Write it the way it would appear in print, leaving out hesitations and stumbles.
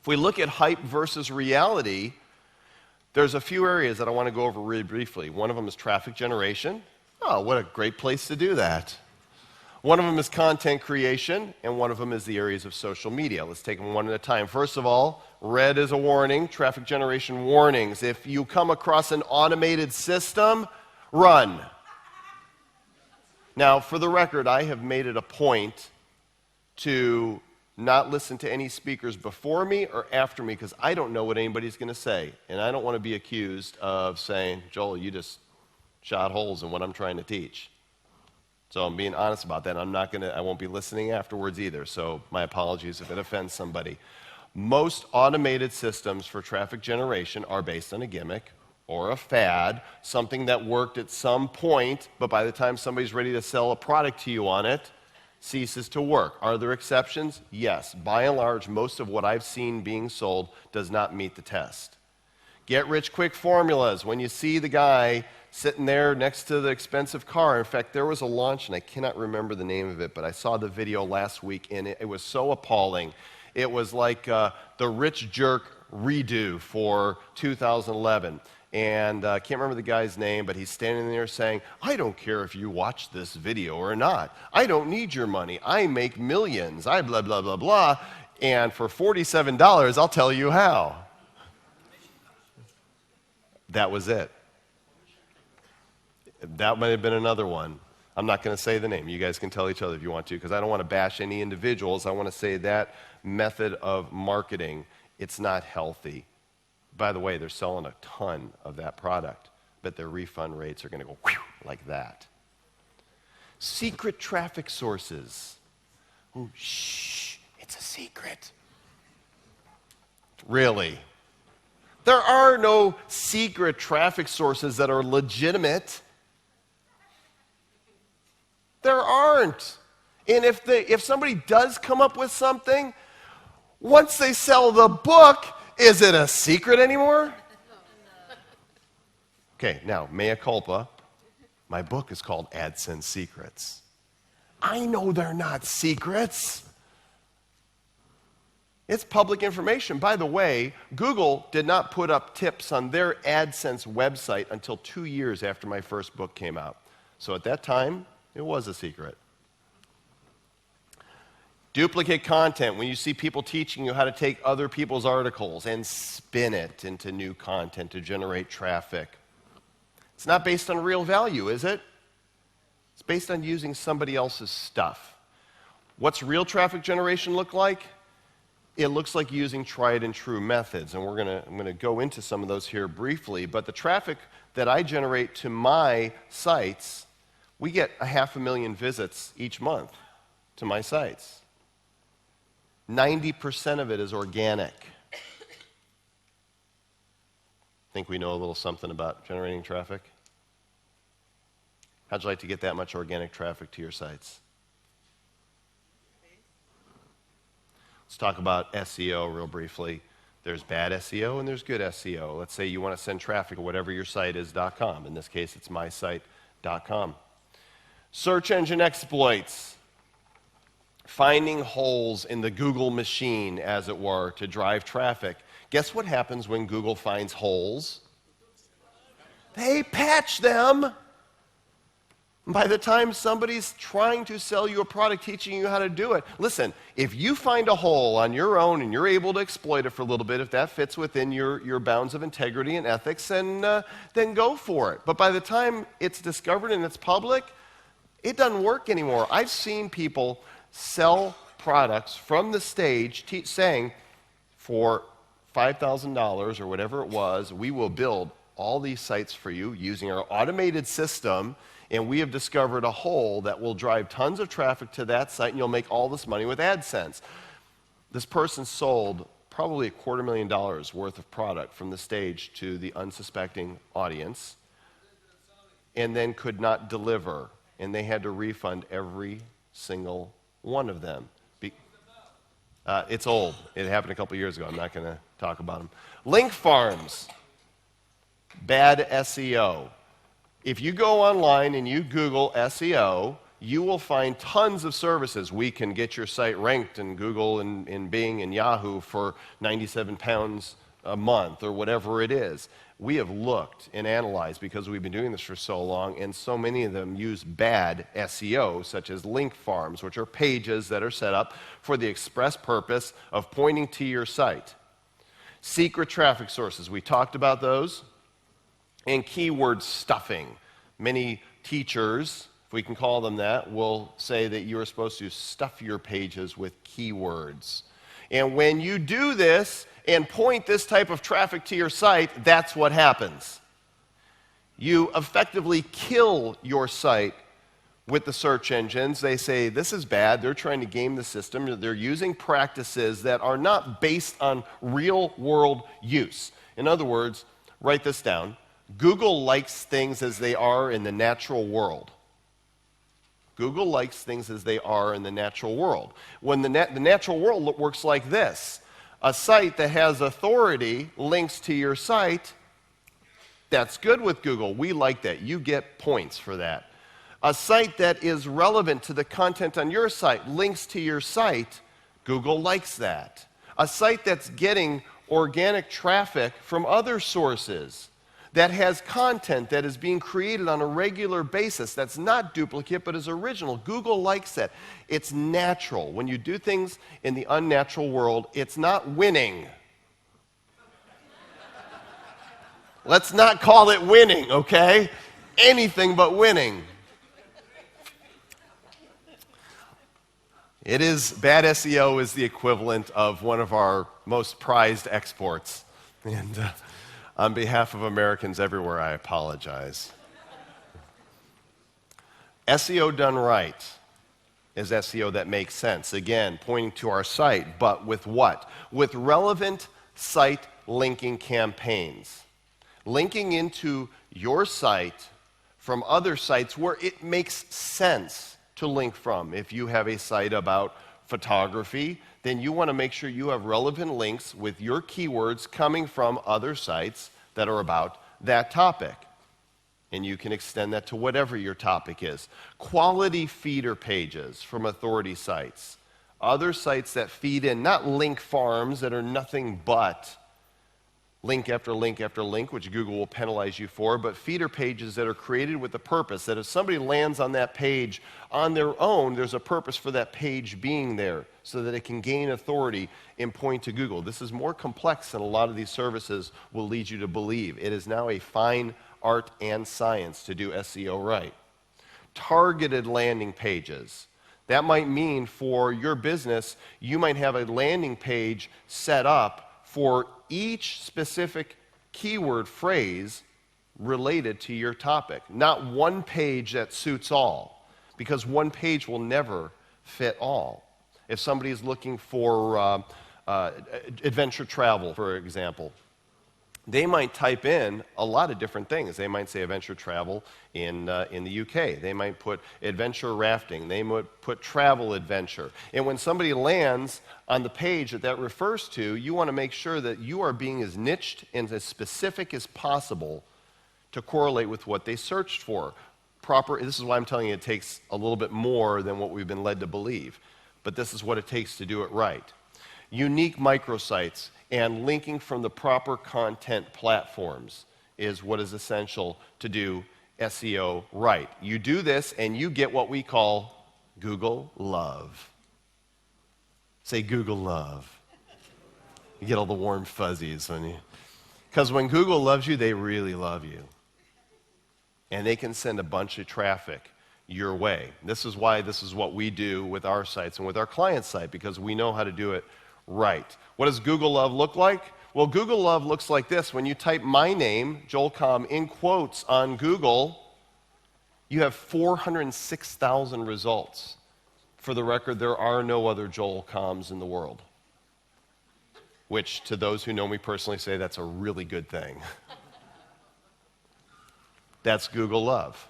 If we look at hype versus reality, there's a few areas that I want to go over really briefly. One of them is traffic generation. Oh, what a great place to do that. One of them is content creation, and one of them is the areas of social media. Let's take them one at a time. First of all, red is a warning, traffic generation warnings. If you come across an automated system, run. Now, for the record, I have made it a point to not listen to any speakers before me or after me because I don't know what anybody's going to say. And I don't want to be accused of saying, Joel, you just shot holes in what I'm trying to teach. So I'm being honest about that. I won't be listening afterwards either. So my apologies if it offends somebody. Most automated systems for traffic generation are based on a gimmick or a fad, something that worked at some point, but by the time somebody's ready to sell a product to you on it, ceases to work. Are there exceptions? Yes. By and large, most of what I've seen being sold does not meet the test. Get-rich-quick formulas. When you see the guy sitting there next to the expensive car. In fact, there was a launch, and I cannot remember the name of it, but I saw the video last week, and it was so appalling. It was like the Rich Jerk redo for 2011. And I can't remember the guy's name, but he's standing there saying, I don't care if you watch this video or not. I don't need your money. I make millions. I blah, blah, blah, blah. And for $47, I'll tell you how. That was it. That might have been another one. I'm not going to say the name. You guys can tell each other if you want to, because I don't want to bash any individuals. I want to say that method of marketing, it's not healthy. By the way, they're selling a ton of that product, but their refund rates are going to go whew, like that. Secret traffic sources. Ooh, shh, it's a secret. Really? There are no secret traffic sources that are legitimate. There aren't. And if somebody does come up with something, once they sell the book, is it a secret anymore? Okay, now, mea culpa. My book is called Adsense Secrets. I know they're not secrets. It's public information. By the way, Google did not put up tips on their AdSense website until 2 years after my first book came out. So at that time, it was a secret. Duplicate content. When you see people teaching you how to take other people's articles and spin it into new content to generate traffic. It's not based on real value, is it? It's based on using somebody else's stuff. What's real traffic generation look like? It looks like using tried and true methods, and I'm going to go into some of those here briefly, but the traffic that I generate to my sites, we get 500,000 visits each month to my sites. 90% of it is organic. Think we know a little something about generating traffic? How'd you like to get that much organic traffic to your sites? Let's talk about SEO real briefly. There's bad SEO and there's good SEO. Let's say you want to send traffic to whatever your site is .com. In this case, it's mysite.com. Search engine exploits. Finding holes in the Google machine, as it were, to drive traffic. Guess what happens when Google finds holes? They patch them. By the time somebody's trying to sell you a product, teaching you how to do it, listen, if you find a hole on your own and you're able to exploit it for a little bit, if that fits within your bounds of integrity and ethics, then go for it. But by the time it's discovered and it's public, it doesn't work anymore. I've seen people sell products from the stage saying, for $5,000 or whatever it was, we will build all these sites for you using our automated system, and we have discovered a hole that will drive tons of traffic to that site, and you'll make all this money with AdSense. This person sold probably $250,000 worth of product from the stage to the unsuspecting audience, and then could not deliver, and they had to refund every single one of them. It's old. It happened a couple years ago. I'm not going to talk about them. Link farms. Bad SEO. If you go online and you Google SEO, you will find tons of services. We can get your site ranked in Google and in Bing and Yahoo for 97 pounds a month or whatever it is. We have looked and analyzed because we've been doing this for so long, and so many of them use bad SEO, such as link farms, which are pages that are set up for the express purpose of pointing to your site. Secret traffic sources, we talked about those. And keyword stuffing. Many teachers, if we can call them that, will say that you are supposed to stuff your pages with keywords. And when you do this and point this type of traffic to your site, that's what happens. You effectively kill your site with the search engines. They say, this is bad. They're trying to game the system. They're using practices that are not based on real-world use. In other words, write this down. Google likes things as they are in the natural world. Google likes things as they are in the natural world. When the natural world works like this. A site that has authority links to your site. That's good with Google. We like that. You get points for that. A site that is relevant to the content on your site links to your site. Google likes that. A site that's getting organic traffic from other sources, that has content that is being created on a regular basis, that's not duplicate but is original. Google likes that. It's natural. When you do things in the unnatural world, it's not winning. Let's not call it winning, okay? Anything but winning. It is, bad SEO is the equivalent of one of our most prized exports. And on behalf of Americans everywhere, I apologize. SEO done right is SEO that makes sense. Again, pointing to our site, but with what? With relevant site linking campaigns. Linking into your site from other sites where it makes sense to link from. If you have a site about photography, then you want to make sure you have relevant links with your keywords coming from other sites that are about that topic. And you can extend that to whatever your topic is. Quality feeder pages from authority sites. Other sites that feed in, not link farms that are nothing but link after link after link, which Google will penalize you for, but feeder pages that are created with the purpose that if somebody lands on that page on their own, there's a purpose for that page being there so that it can gain authority and point to Google. This is more complex than a lot of these services will lead you to believe. It is now a fine art and science to do SEO right. Targeted landing pages. That might mean for your business, you might have a landing page set up for each specific keyword phrase related to your topic. Not one page that suits all, because one page will never fit all. If somebody is looking for adventure travel, for example, they might type in a lot of different things. They might say adventure travel in the UK. They might put adventure rafting. They might put travel adventure. And when somebody lands on the page that refers to, you want to make sure that you are being as niched and as specific as possible to correlate with what they searched for. This is why I'm telling you it takes a little bit more than what we've been led to believe. But this is what it takes to do it right. Unique microsites and linking from the proper content platforms is what is essential to do SEO right. You do this and you get what we call Google love. Say Google love. You get all the warm fuzzies because when Google loves you, they really love you. And they can send a bunch of traffic your way. This is why this is what we do with our sites and with our client's site, because we know how to do it right. What does Google love look like? Well, Google love looks like this. When you type my name, Joel Comm, in quotes on Google, you have 406,000 results. For the record, there are no other Joel Comms in the world, which to those who know me personally say that's a really good thing. That's Google love.